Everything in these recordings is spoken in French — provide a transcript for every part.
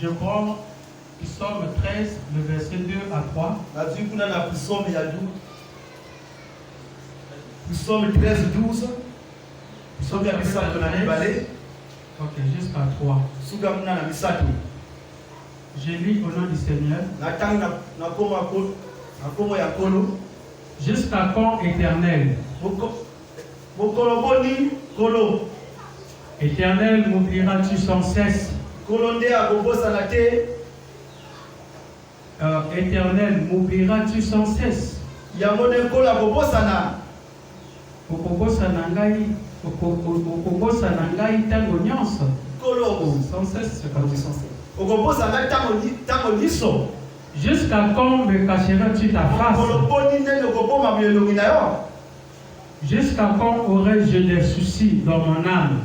Je prends Psaume 13, le verset 2 à 3. Psaume 13, 12. Psaume ya misato na mibale. Ok, jusqu'à 3. Suga muna na misato. Je lis au nom du Seigneur. Jusqu'à quand, Éternel? Éternel, m'oublieras-tu sans cesse? Éternel, m'oublieras-tu sans cesse? Sans cesse, c'est comme ça. Jusqu'à quand me cacheras-tu ta face? Jusqu'à quand aurais-je des soucis dans mon âme?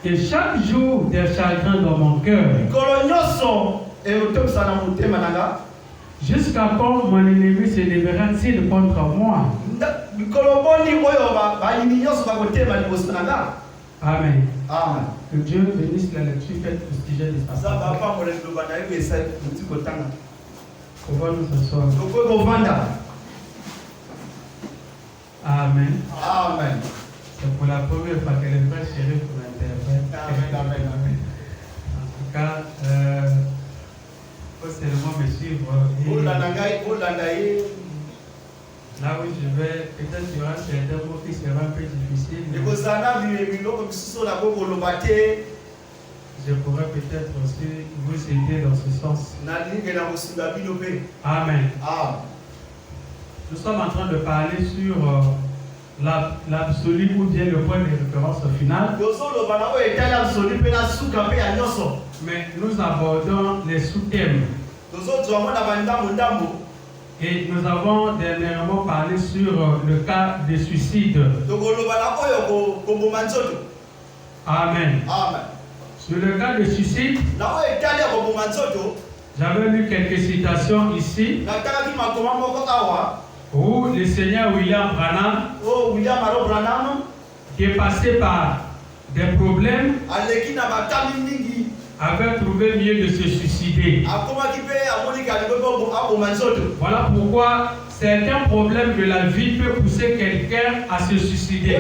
Et chaque jour des chagrins dans mon cœur. Jusqu'à quand mon ennemi se lèvera-t-il contre moi? Amen. Amen. Que Dieu bénisse la lecture faite au sujet de sa parole. On va nous asseoir. Amen. Amen. C'est pour la première fois que les frères chéris pour l'interprète. Amen. Amen. En tout cas, il faut seulement me suivre. Là où je vais, peut-être qu'il y aura certains mots qui seront un peu difficiles. Je pourrais peut-être aussi vous aider dans ce sens. Amen. Nous sommes en train de parler sur l'absolu ou bien le point de référence final. Mais nous abordons les sous-thèmes. Et nous avons dernièrement parlé sur le cas de suicide. Amen. Sur le cas de suicide, j'avais lu quelques citations ici où le Seigneur William Branham, qui est passé par des problèmes, avait trouvé mieux de se suicider. Voilà pourquoi certains problèmes de la vie peuvent pousser quelqu'un à se suicider.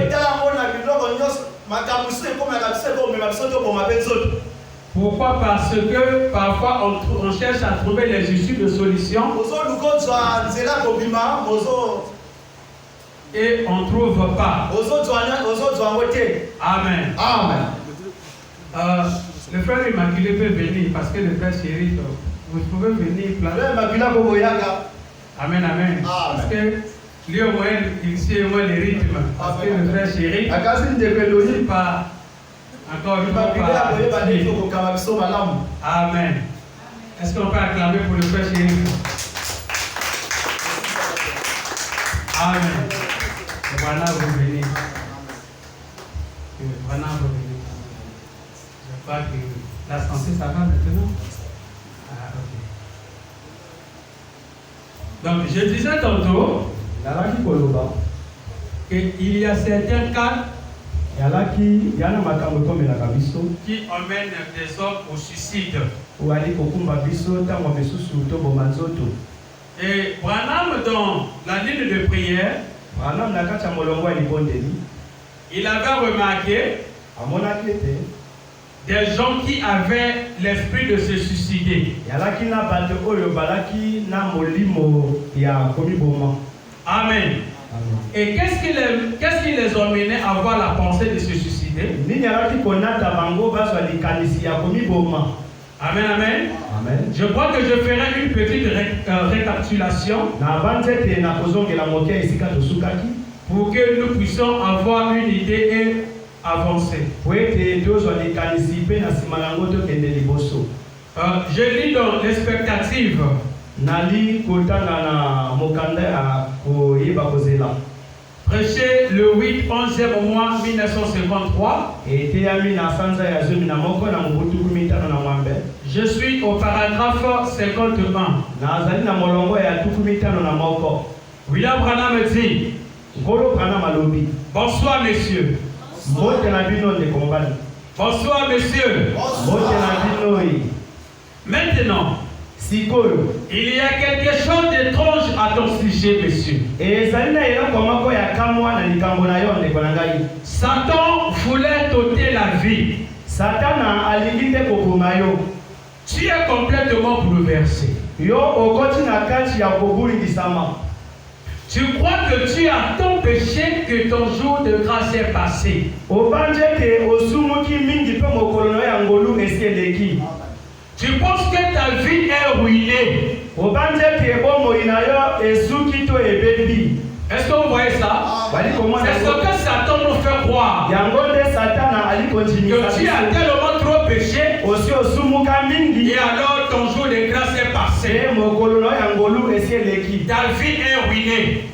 Pourquoi? Parce que parfois on cherche à trouver les issues de solutions et on ne trouve pas. Amen. Le frère Immaculé peut venir parce que le frère chéri, vous pouvez venir. Amen, amen. Parce que lui au moins, il sait au moins les rythmes. Parce que le frère chéri, il pas encore une fois. Amen. Est-ce qu'on peut acclamer pour le frère chéri? Amen. Voilà, vous venez. Voilà, vous venez. Je crois que la santé, ça va maintenant. Donc, je disais tantôt qu'il y a certains cas qui emmènent des hommes au suicide. Et Branham, dans la ligne de prière, il avait remarqué des gens qui avaient l'esprit de se suicider. Amen. Et qu'est-ce qui les emmenait à avoir la pensée de se suicider? Amen, amen. Je crois que je ferai une petite récapitulation pour que nous puissions avoir une idée et avancer. Je lis dans l'expectative. Prêché le 8-11e mois 1953. Je suis au paragraphe 51. William Branham dit: bonsoir messieurs. Bonsoir, messieurs. Maintenant, il y a quelque chose d'étrange à ton sujet, monsieur. Satan voulait t'ôter la vie. Tu es complètement bouleversé. Tu crois que tu as tant péché que ton jour de grâce est passé. Tu penses que ta vie est ruinée. Est-ce que vous voyez ça? C'est ce que Satan nous fait croire. Que tu as tellement trop péché. Et alors ton jour de grâce est passé. Ta vie est ruinée.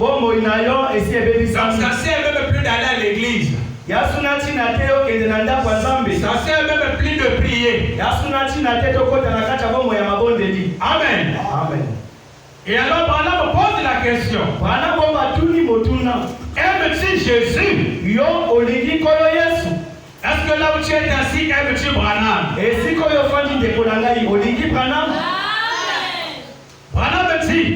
Ça ne sert même plus d'aller à l'église. Ça sert même plus de prier. Amen. Amen. Et alors Branham pose la question. Aimes-tu Jésus? Est-ce que là où tu es assis, aimes-tu Branham? Branham dit.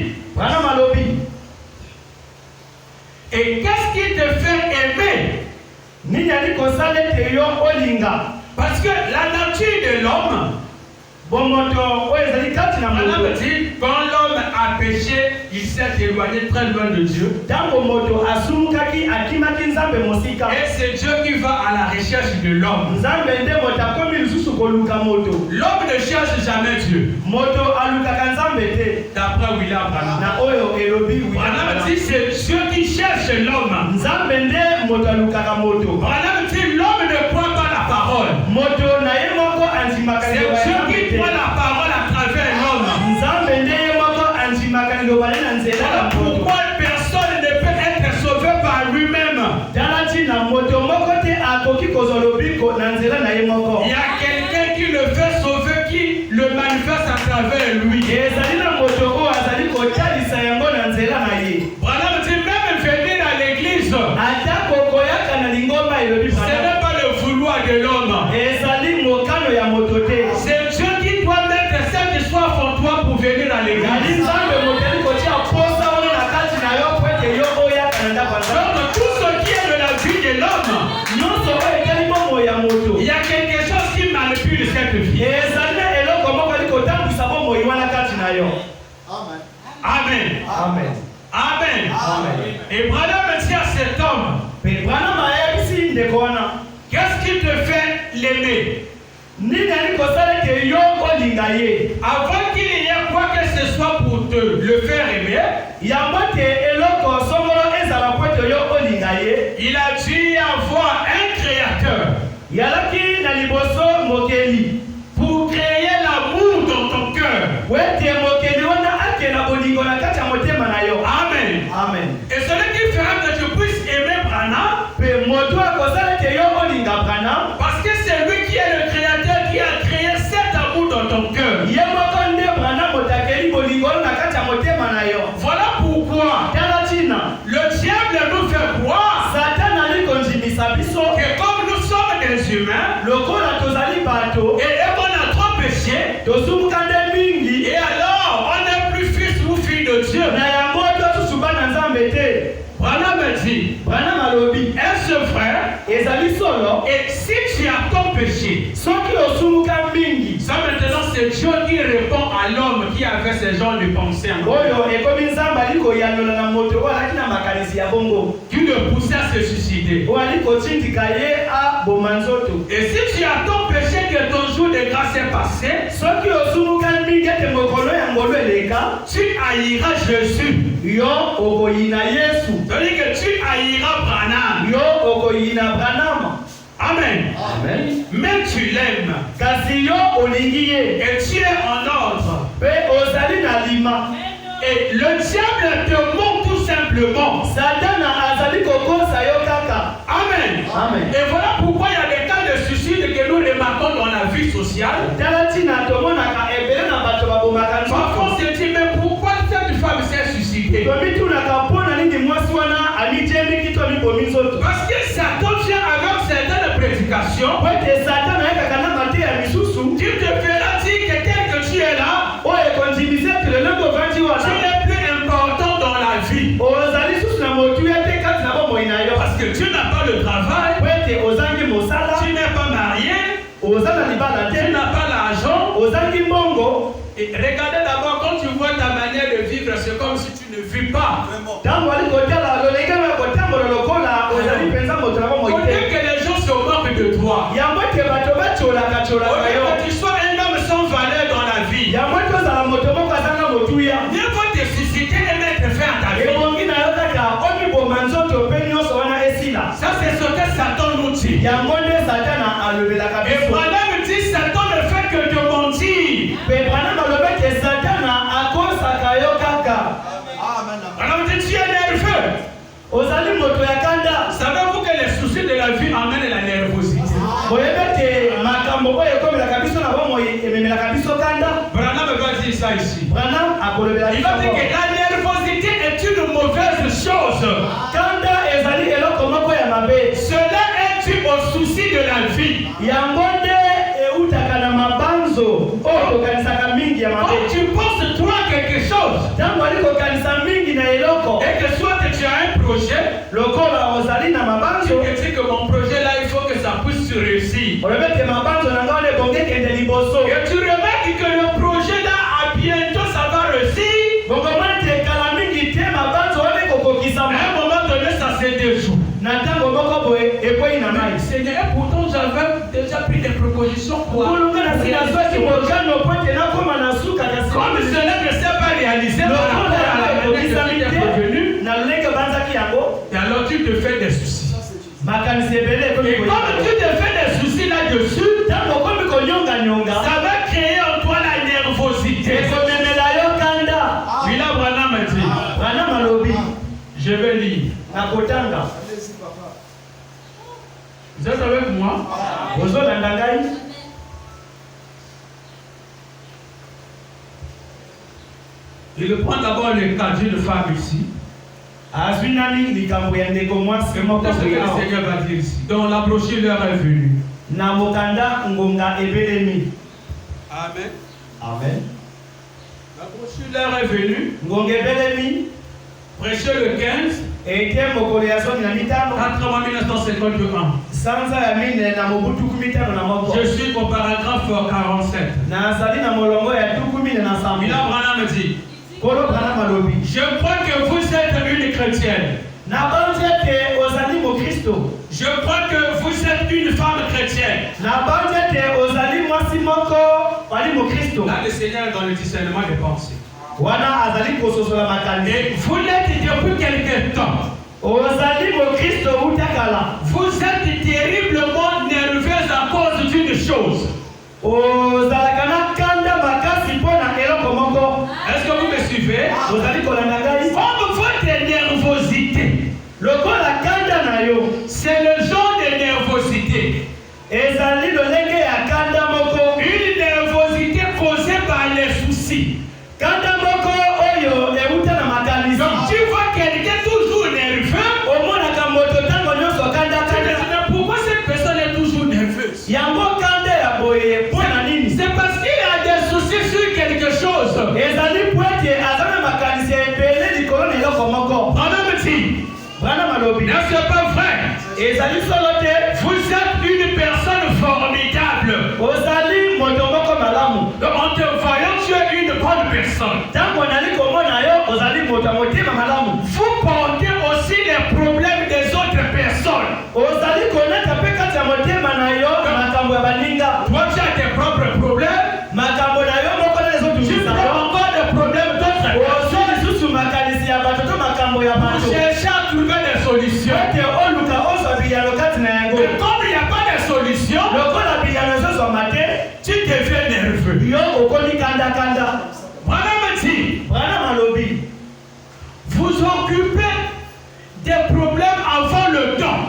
Et qu'est-ce qui te fait aimer? Parce que la nature de l'homme, Branham dit, quand l'homme a péché, il s'est éloigné très loin de Dieu. Et c'est Dieu qui va à la recherche de l'homme. L'homme ne cherche jamais Dieu. D'après William Branham. Branham dit, c'est Dieu qui cherche l'homme. Branham dit, l'homme ne croit pas la parole. C'est Dieu qui prend la parole à travers l'homme. Voilà pourquoi personne ne peut être sauvé par lui-même. Il y a quelqu'un qui le fait sauver, qui le manifeste à travers lui. Branham dit, même venir à l'église, ce n'est pas le vouloir de l'homme. C'est Dieu qui doit mettre cette histoire en toi pour venir à l'église. Donc tout ce qui est de la vie de l'homme, il y a quelque chose qui manipule cette vie. Amen. Amen. Amen. Et Branham dit à cet homme, qu'est-ce qui te fait l'aimer? Avant qu'il y ait quoi que ce soit pour te le faire aimer, il a dû avoir un créateur pour créer l'amour dans ton cœur. Amen. Amen. Et celui qui fera que tu puisses aimer Branham, parce que c'est lui qui est le créateur qui a créé cet amour dans ton cœur. Voilà pourquoi le diable nous fait croire que comme nous sommes des humains et qu'on a trop péché, et alors on n'est plus fils ou fille de Dieu. Branham dit, est-ce vrai? Et si tu as ton péché, ça maintenant c'est Dieu qui répond à l'homme qui avait ce genre de pensée qui le poussait à se suicider. Et si tu as ton péché que ton jour de grâce est passé, tu haïras Jésus. C'est-à-dire que tu haïras Branham. Amen. Amen. Mais tu l'aimes. Et tu es en ordre. Et le diable te montre tout simplement. Amen. Amen. Et voilà pourquoi il y a des cas de suicide que nous remarquons dans la vie sociale. Parfois on se dit, mais pourquoi cette femme s'est suicidée? Parce que Satan vient avec cette tentation. Tu te feras dire que tel que tu es là, tu n'es plus important dans la vie. Parce que tu n'as pas le travail, tu n'es pas marié, tu n'as pas l'argent. Et regardez d'abord, quand tu vois ta manière de vivre, c'est comme si tu ne vis pas. Au lieu que les gens se moquent de toi, au lieu que tu sois un homme sans valeur dans la vie, Dieu va te susciter et mettre fin à ta vie. Ça, c'est ce que Satan nous dit. Et Branham dit, Satan ne fait que te mentir. Branham dit, tu es nerveux. Savez-vous que les soucis de la vie amènent la nervosité? Branham va dire ça ici. Il va dire que la nervosité est une mauvaise chose. Cela est dû au souci de la vie. Quand tu penses toi quelque chose, et que soit tu as un projet, tu te dis que mon projet là, il faut que ça puisse se réussir. Et tu remarques que le projet là, à bientôt, ça va réussir. À un moment donné, ça s'est déjoué. Seigneur, et pourtant j'avais déjà pris des propositions pour comme cela ne s'est pas réalisé par rapport à la manière que tu es revenu, et alors tu te fais des soucis. Et comme tu te fais des soucis là-dessus, ça va créer en toi la nervosité. Puis là, Branham m'a dit, je vais lire. Vous êtes avec moi? Il prend d'abord le cas d'une femme ici. C'est ce que le Seigneur va dire ici. Donc la brochure leur est venue. Amen. Amen. La brochure leur est venue. Prêcher le 15. 1951. Je suis au paragraphe 47. Bilal Branham me dit, je crois que vous êtes une chrétienne. Je crois que vous êtes une femme chrétienne. Là, le Seigneur est dans le discernement des pensées. Et vous l'êtes depuis quelque temps. Vous êtes terriblement nerveuse à cause d'une chose. Est-ce que vous me suivez? Comme votre nervosité, c'est le genre de nervosité. Une nervosité causée par les soucis. Donc tu vois quelqu'un toujours nerveux. Pourquoi cette personne est toujours nerveuse? C'est parce qu'il a des soucis sur quelque chose. Non, c'est pas vrai. Vous êtes une personne formidable. Donc en te voyant, tu es une bonne personne. Vous portez aussi les problèmes des autres personnes. Toi, tu as tes propres problèmes. Tu prends encore des problèmes d'autres personnes. Cherchez à trouver des solutions. Et comme il n'y a pas de solution, tu deviens nerveux. Branham dit, vous occupez des problèmes avant le temps.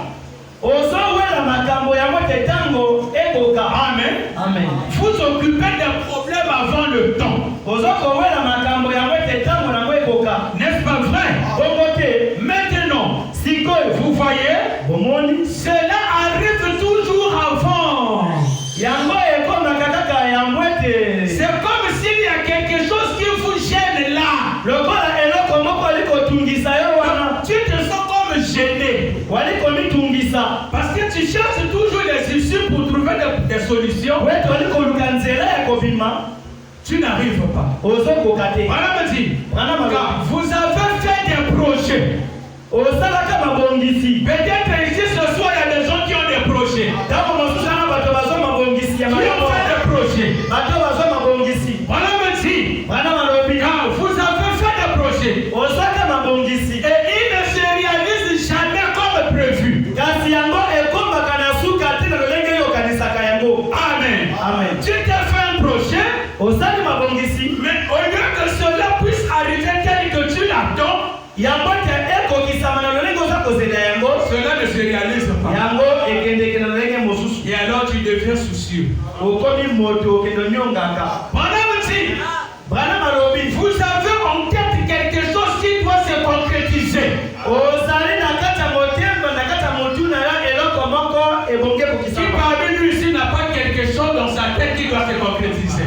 Amen. Amen. Vous occupez des problèmes avant le temps. N'est-ce pas vrai? Maintenant, vous voyez, cela arrive toujours avant tu cherches toujours des issues pour trouver des solutions, tu n'arrives pas. Voilà me dit, car vous avez fait des projets. Peut-être ici ce soir il y a des gens qui ont des projets. Qui ont fait des projets. Voilà me dit, car vous avez fait des projets. Et ils ne se réalisent jamais comme prévu. Amen. Amen. Tu t'es fait un projet, mais au lieu que cela puisse arriver tel que tu l'attends, cela ne se réalise pas. Et alors tu deviens soucieux. Vous avez en tête quelque chose qui doit se concrétiser. Qui parmi nous ici n'a pas quelque chose dans sa tête qui doit se concrétiser?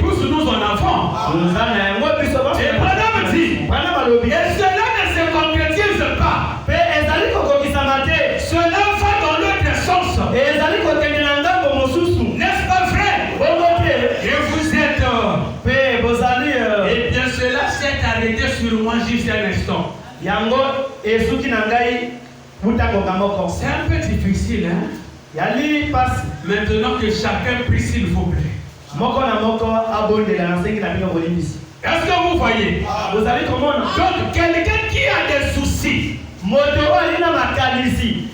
Tous nous en avons. Et Madame dit, et cela ne se concrétise pas. Cela va dans l'autre sens. N'est-ce pas vrai? Et vous êtes... et bien cela s'est arrêté sur moi juste un instant. C'est un peu difficile, hein? Maintenant que chacun prie s'il vous plaît. Est-ce que vous voyez? Donc quelqu'un qui a des soucis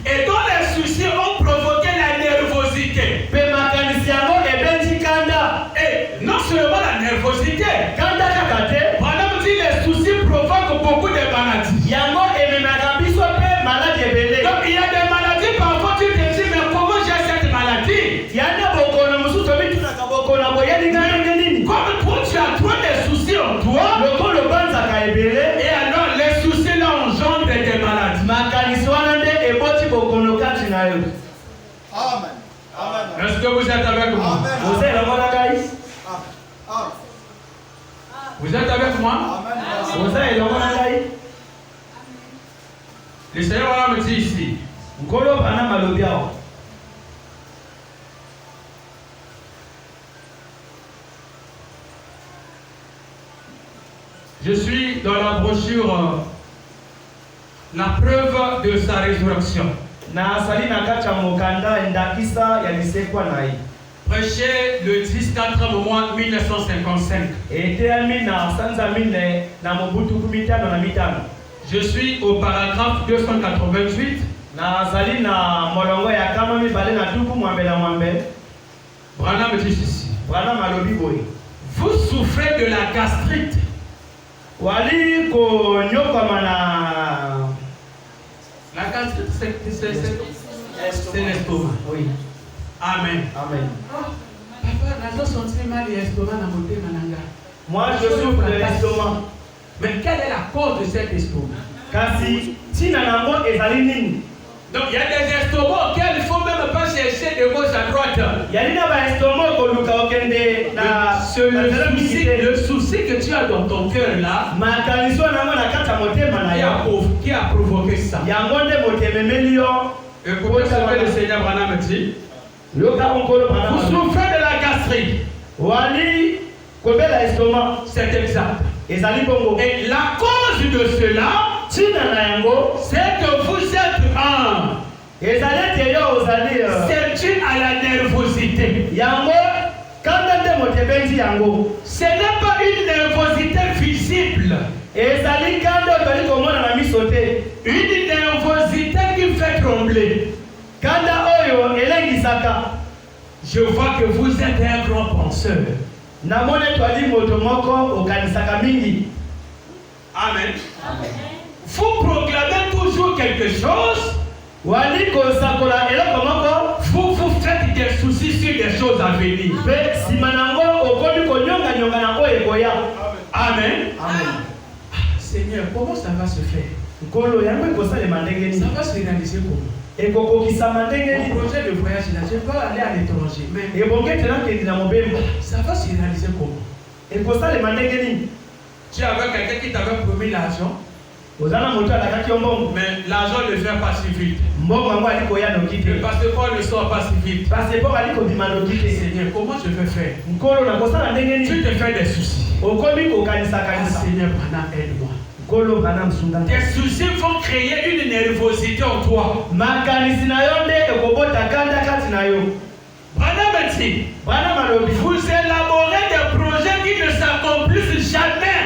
et dont les soucis ont provoqué la nervosité. Et non seulement la nervosité, madame dit les soucis provoquent beaucoup de maladies. Donc il y a des maladies, parfois tu te dis mais comment j'ai cette maladie? Comme toi tu as trop de soucis en toi, et alors les soucis là engendrent des maladies. Est-ce que vous êtes avec moi? Vous êtes avec moi? Le Seigneur me dit ici. Je suis dans la brochure La preuve de sa résurrection. Prêché le 10-4 mois 1955. Je suis au paragraphe 288. Branham me dit ceci. Vous souffrez de la gastrite. La gastrite, c'est l'estomac. Oui. Amen. Amen. Moi, je souffre de l'estomac. Mais quelle est la cause de cet estomac? Donc il y a des estomacs auxquels il ne faut même pas chercher de gauche à droite. Le souci que tu as dans ton cœur là, qui a provoqué ça. Écoutez ce que le Seigneur Branham dit. Vous souffrez de la gastrite. C'est exact. Et la cause de cela, c'est que vous êtes c'est dû à la nervosité. Ce n'est pas une nervosité visible. Une nervosité qui fait trembler. Je vois que vous êtes un grand penseur. Amen. Vous proclamez toujours quelque chose. Vous faites des soucis sur des choses à venir. Amen. Amen. Seigneur, comment ça va se faire? Ça va se réaliser comment? Mon projet de voyage là, je peux aller à l'étranger. Mais ça va se réaliser comment? Tu avais quelqu'un qui t'avait promis l'argent. Mais l'argent ne vient pas si vite. Le passeport ne sort pas si vite. Seigneur, comment je vais faire? Tu te fais des soucis. Seigneur, aide-moi. Tes soucis vont créer une nervosité en toi. Vous élaborez des projets qui ne s'accomplissent jamais.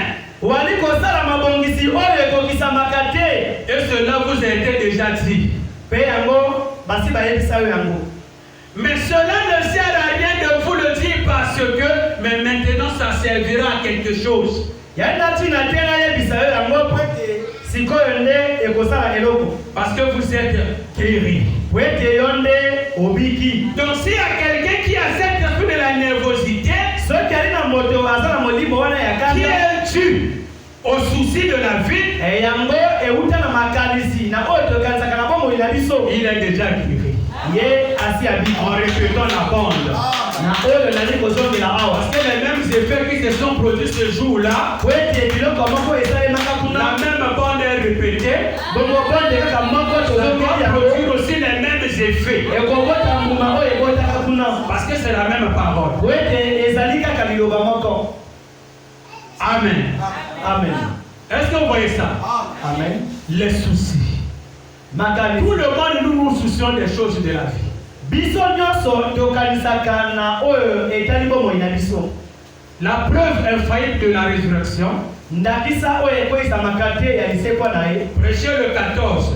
Et cela vous a été déjà dit. Mais cela ne sert à rien de vous le dire parce que, mais maintenant ça servira à quelque chose. Parce que vous êtes guéri. Donc s'il y a quelqu'un qui a cette esprit de la nervosité, qui est dû au souci de la vie, il est déjà guéri. En répétant la bande. Parce que les mêmes effets qui se sont produits ce jour-là, la même bande est répétée, ça produire aussi les mêmes effets. Parce que c'est la même parole. Amen. Amen. Est-ce que vous voyez ça? Amen. Les soucis. Tout le monde nous soucions des choses de la vie. La preuve infaillible de la résurrection. Prêchez le 14.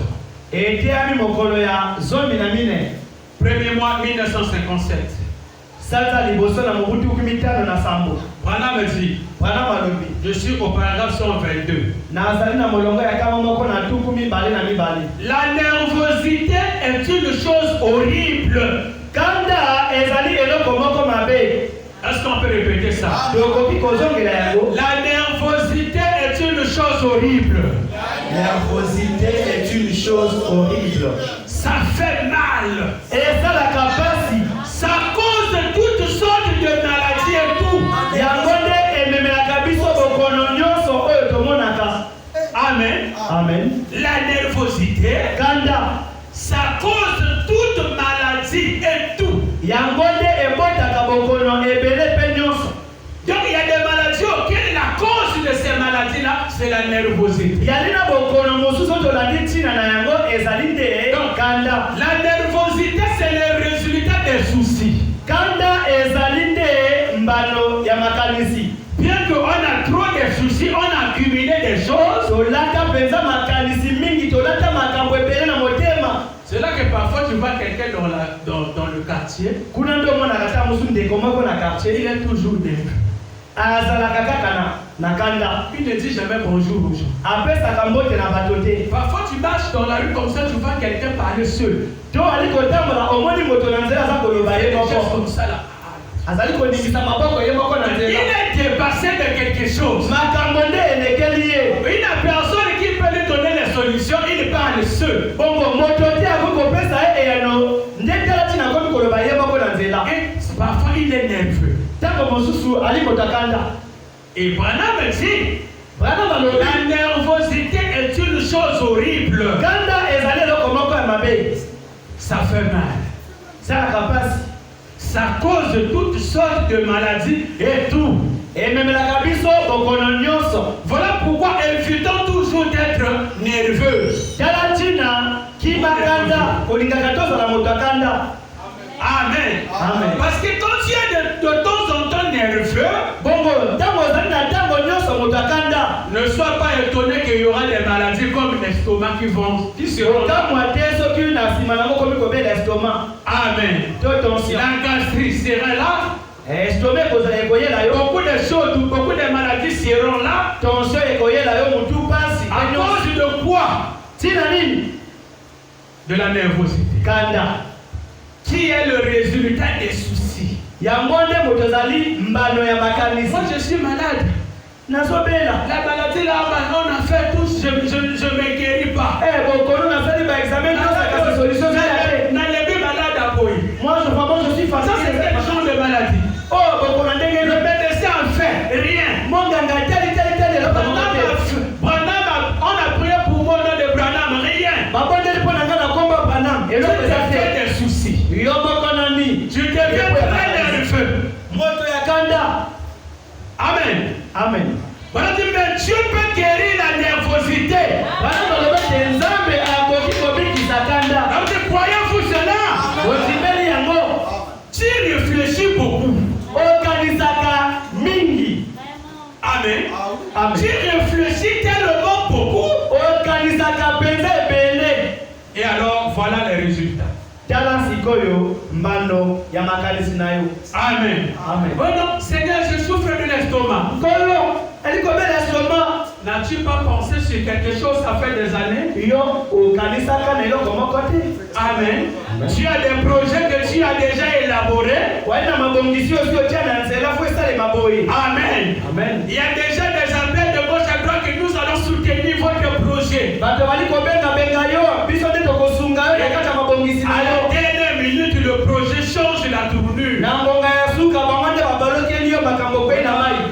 Premier mois 1957. Branham me dit, je suis au paragraphe 122. La nervosité est une chose horrible. Est-ce qu'on peut répéter ça? La nervosité est une chose horrible. La nervosité est une chose horrible. Ça fait mal. Et ça la capacité. Ça cause toutes sortes de maladies et tout. Amen. Amen. La nervosité, ça cause toute maladie et tout. Donc il y a des maladies auxquelles la cause de ces maladies-là, c'est la nervosité. Donc la nervosité, c'est le résultat des soucis. Bien qu'on a trop de soucis, on a accumulé des choses. C'est là que parfois tu vois quelqu'un dans le quartier. Il est toujours nerveux. Il ne dit jamais bonjour aux gens. Parfois tu marches dans la rue comme ça, tu vois quelqu'un parler seul. Il comme ça là. Il est dépassé de quelque chose. Il n'a personne qui peut lui donner les solutions, il parle seul. Et parfois il est nerveux. Et Branham dit, la nervosité est une chose horrible. Ça fait mal. Ça cause toutes sortes de maladies et tout. Voilà pourquoi évitons toujours d'être nerveux. Amen. Amen. Parce que quand tu es de temps en temps nerveux, ne sois pas étonné qu'il y aura des maladies comme l'estomac qui seront là. Amen. La gastrique sera là. Beaucoup de choses, beaucoup de maladies seront là. À cause de quoi? De la nervosité. Qui est le résultat des soucis? Moi je suis malade. La maladie là, on a fait tous, je ne me guéris pas. Moi je suis Ça c'est fatigué. quel genre de maladie? Le médecin a fait rien. On a prié pour voilà les résultats. Amen. Amen. Oh non, Seigneur, je souffre de l'estomac. N'as-tu pas pensé sur quelque chose, ça fait des années? Amen. Tu as des projets que tu as déjà élaborés. Amen. Il y a déjà des appels de gauche à droite que nous allons soutenir votre projet. À la dernière minute, le projet change la tournure.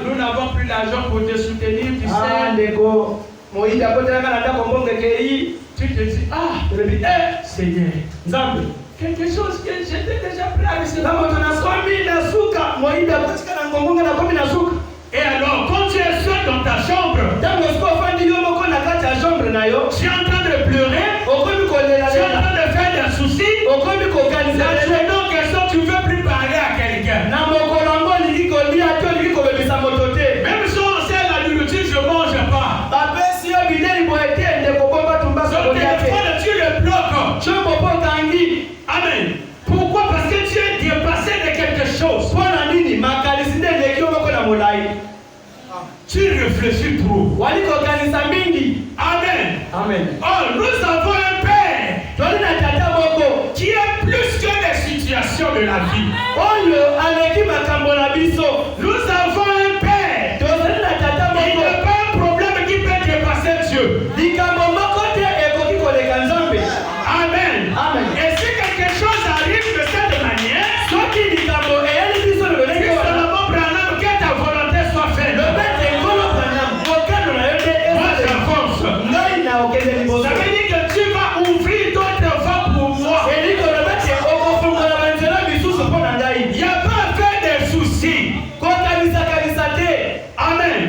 Nous n'avons plus l'argent pour te soutenir, tu sais. Tu te dis, Seigneur, quelque chose que j'étais déjà prêt à recevoir. Et alors, quand tu es seul dans ta chambre, tu es en train de pleurer, tu es en train de faire des soucis, la seconde question, tu ne veux plus parler à quelqu'un. Même si on sait la nourriture, je ne mange pas. Donc, tu le bloques. Amen. Pourquoi? Parce que tu es dépassé de quelque chose. Tu réfléchis trop. Amen. Amen. Oh, nous avons un Père qui est plus que les situations de la vie. Nous avons un Père. Il n'y a pas un problème qui peut dépasser Dieu. Amen. Amen. Et si quelque chose arrive de cette manière, que ta volonté soit faite. Moi j'avance. Ça veut dire que tu vas ouvrir d'autres voies pour moi. Il n'y a pas à faire des soucis. Amen.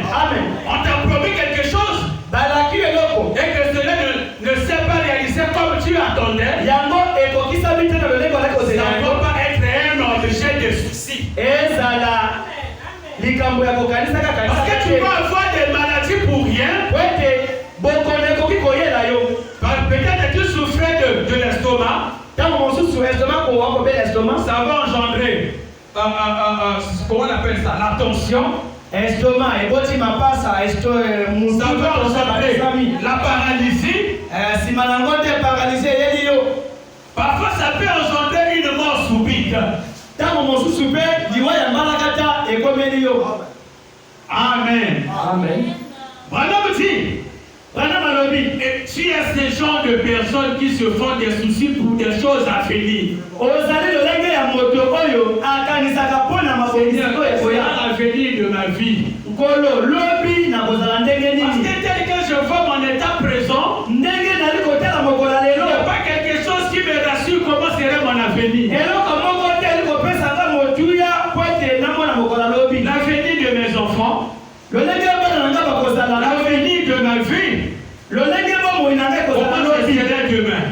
On t'a promis quelque chose et que cela ne s'est pas réalisé comme tu attendais. Ça ne peut pas être un objet de souci. Parce que tu vas avoir des maladies pour rien. Peut-être que tu souffrais de l'estomac. Ça va engendrer, comment on appelle ça, la tension. Ça va engendrer la paralysie. Parfois ça peut engendrer une mort subite. Amen. Voilà dit. Et tu es ce genre de personnes qui se font des soucis pour des choses à finir. L'avenir de ma vie. Parce que tel que je vois mon état présent, il n'y a pas quelque chose qui me rassure comment serait mon avenir. L'avenir de mes enfants, l'avenir de ma vie, comment je serai demain.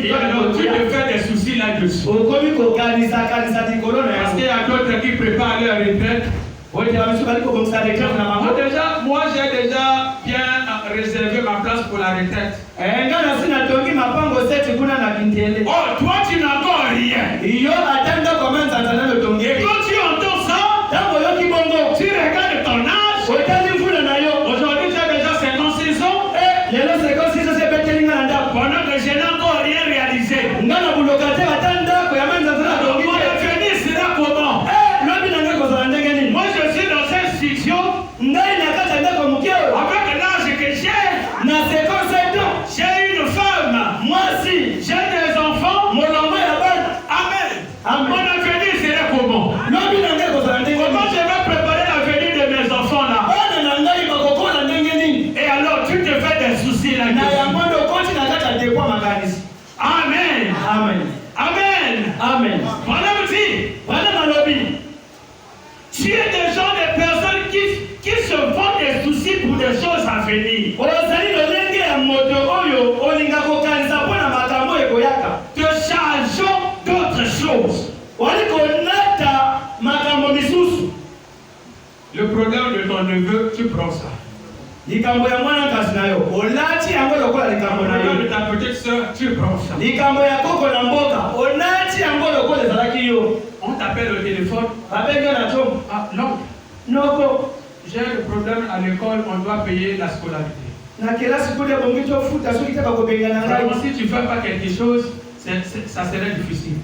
Et alors tu te fais des soucis là-dessus. Parce qu'il y a d'autres qui préparent leur retraite. Moi j'ai déjà bien réservé ma place pour la retraite. Oh, toi tu n'as encore rien. Et quand tu entends ça, tu regardes ton âge. Aujourd'hui tu as déjà 56 ans. Pendant que je n'ai encore rien réalisé. Mon avenir sera comment? Moi je suis dans cette situation avec l'âge que j'ai. J'ai une femme. J'ai des enfants. Amen. Mon avenir sera comment? Comment je vais préparer l'avenir de mes enfants là? Et alors tu te fais des soucis là-dessus. Amen. Voilà aussi. Tu es des gens, des personnes qui se font des soucis pour des choses à venir. Te chargeons d'autres choses. Le programme de ton neveu, tu prends ça. Le programme de tu branches. On t'appelle au téléphone. Non. J'ai le problème à l'école, on doit payer la scolarité. Alors, si tu ne fais pas quelque chose, ça serait difficile.